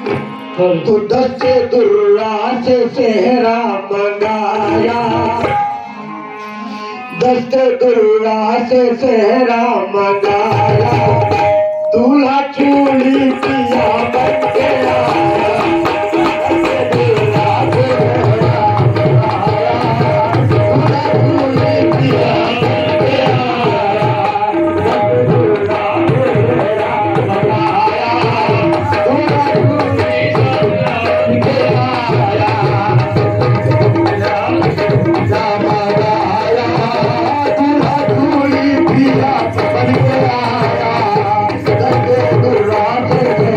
तो दस दुर्रा से सेहरा मंगाया, दस दुर्रा से सेहरा मंगाया, दूल्हा चूड़ी पिया बन के आया। Yeah.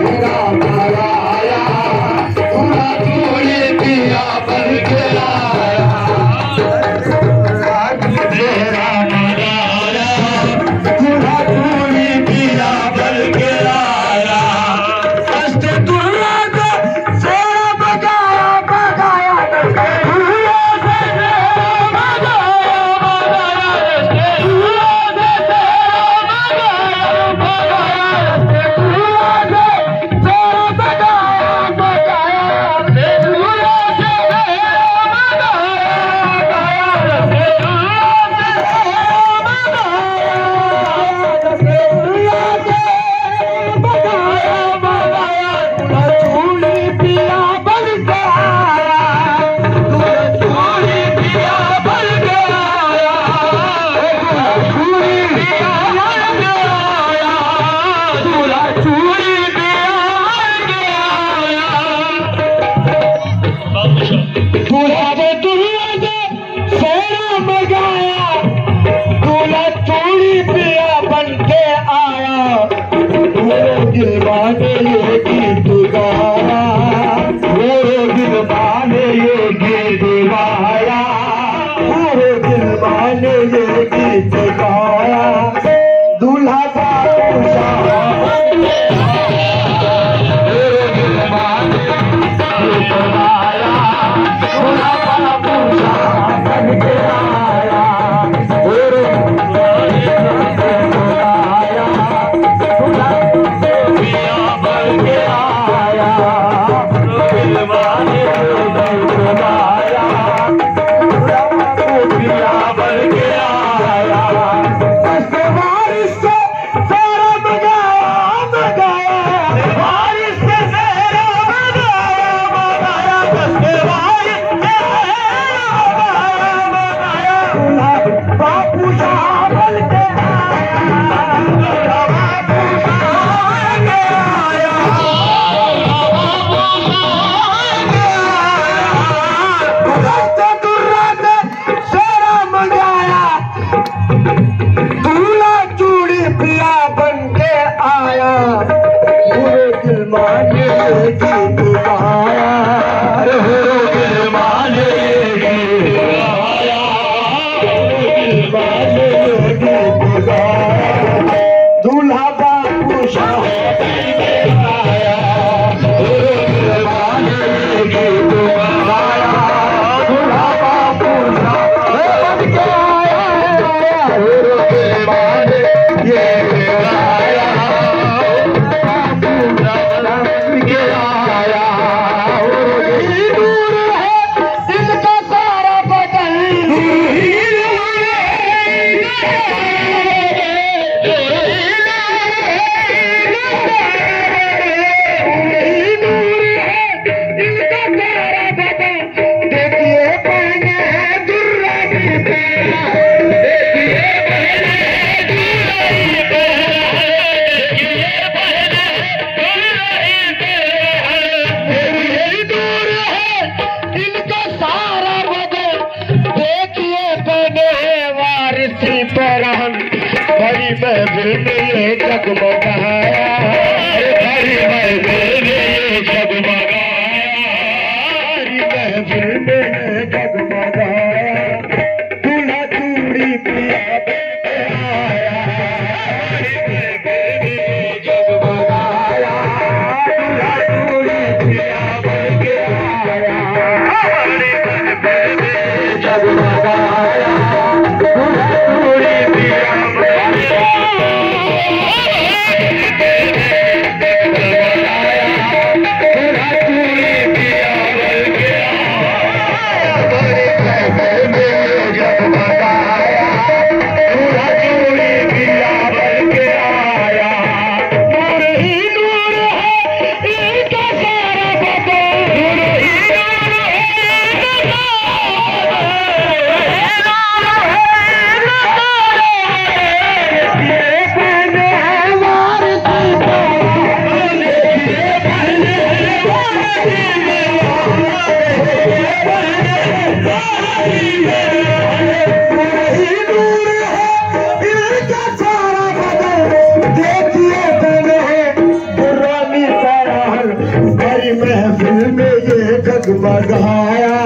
बड़ी महफिल में ये जगमगाया,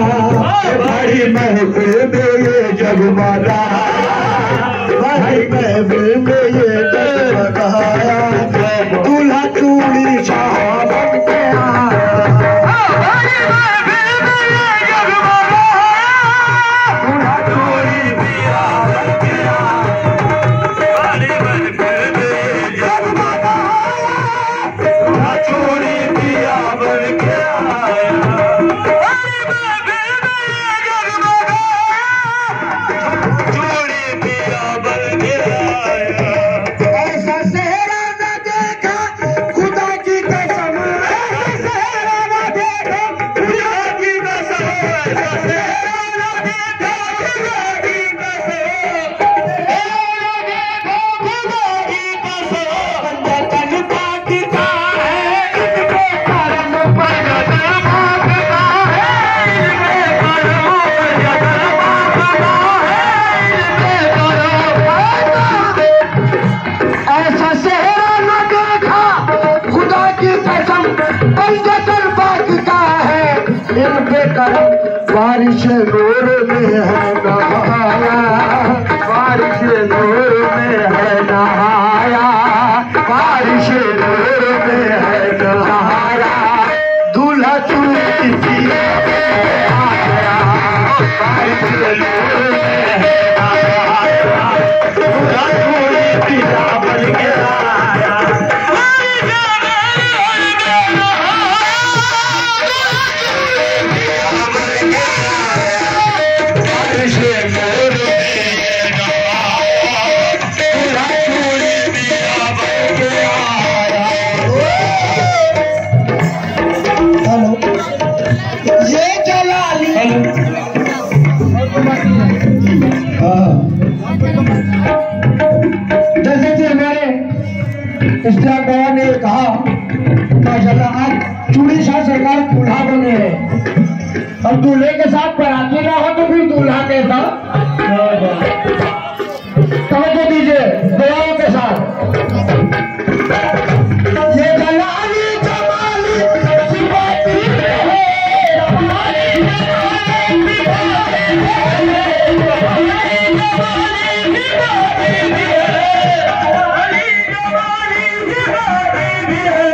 बड़ी महफिल में ये जगमगाया, बड़ी महफिल में ये जगमगाया, दूल्हा चूड़ी शाह बन के आया, बड़ी महफिल में ये जगमगाया, दूल्हा चूड़ी पिया बन के आया, बड़ी महफिल में ये जगमगाया, दूल्हा चूड़ी पिया बन के आया, बड़ी महफिल में ये जगमगाया, चूड़ी पिया बन के आया। ऐसा सेहरा न देखा खुदा की कसम, ऐसा सेहरा न देखा खुदा की कसम, ऐसा सेहरा न देखा खुदा की कसम, खुदा की कसम। बंदन पाकिस्ता है इनके करम, बंदन पाकिस्ता है इनके करम, बंदन पाकिस्ता है इनके करम। ऐसा सेहरा न देखा खुदा की कसम, पंजतन पाकिस्ता है इनके करम। बारिश नूर में है नहाया, बारिश नूर में है नहाया, बारिश नूर में है नहाया, दूल्हा चूड़ी पिया आया, बारिश नूर में है नहाया, दूल्हा चूड़ी पिया बन के आया, बारिश नूर में नहाया, दूल्हा चूड़ी पिया बन के आया। ये जलाली जैसे कि हमारे इस्लाम बाबा ने कहा, माशाल्लाह आज चूड़ी शाह सरकार दूल्हा बने हैं, और दूल्हे के साथ बराती ना हो तो फिर दूल्हा के साथ तवज्जो दीजिए दुआओं के साथ। ये जलाली जमाली सिपाही है, जमाली जमाली सिपाही है, जमाली जमाली सिपाही है, जमाली जमाली सिपाही है।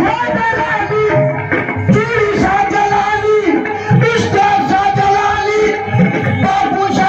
ये जलाली चूड़ी शाह जलाली, इश्क शाह जलाली, बाबू शाह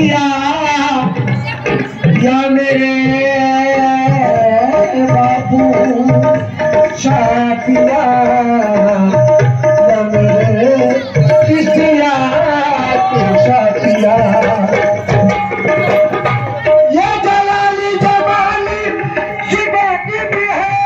पिया या मेरे बाबू शाह पिया या मेरे किसिया शाह पिया ये जलाली जवानी शिवाजी भी है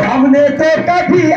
हमने तो कभी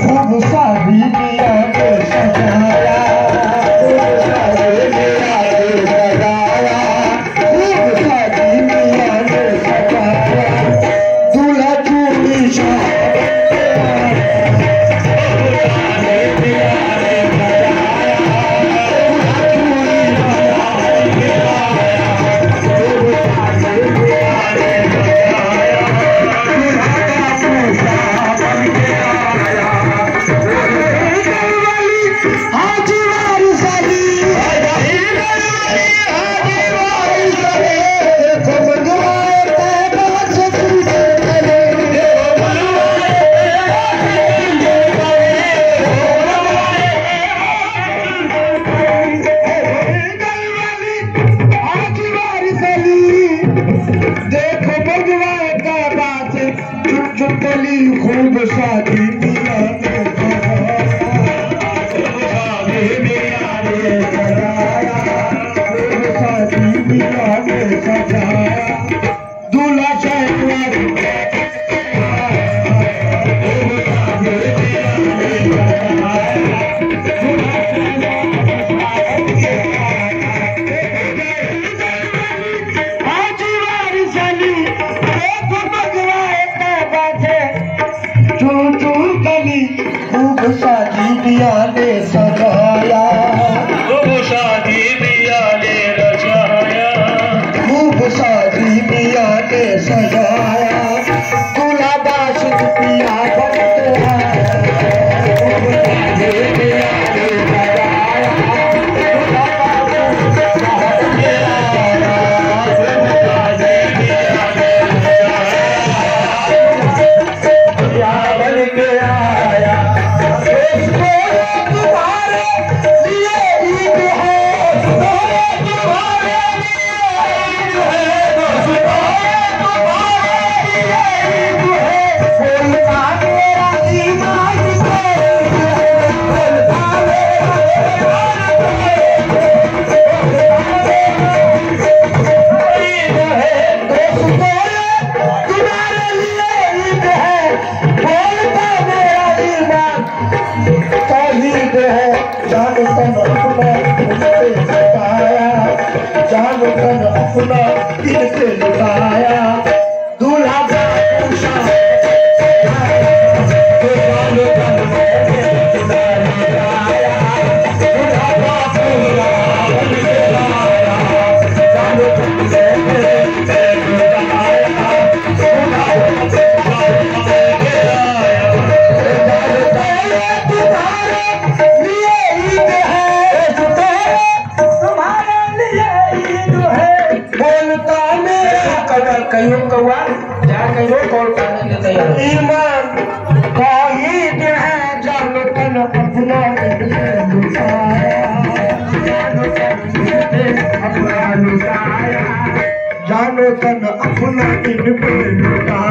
खूब सारी मिया ने सजाया, खूब सारी मिया ने सजाया, दूल्हा चूड़ी खूब शादी मिया ने शादी मिया ने सजाया, दूल्हा खूब शादी मिया ने सजाया, शादी मिया ने रचाया, खूब शादी मिया ने सजाया, दूल्हा बाशिक पिया बनते हैं, खूब शादी मिया ने सजाया, दूल्हा बाशिक पिया बन के आया। अपना इनसे लुटाया, दूल्हा कहीं तन अपना दिन पे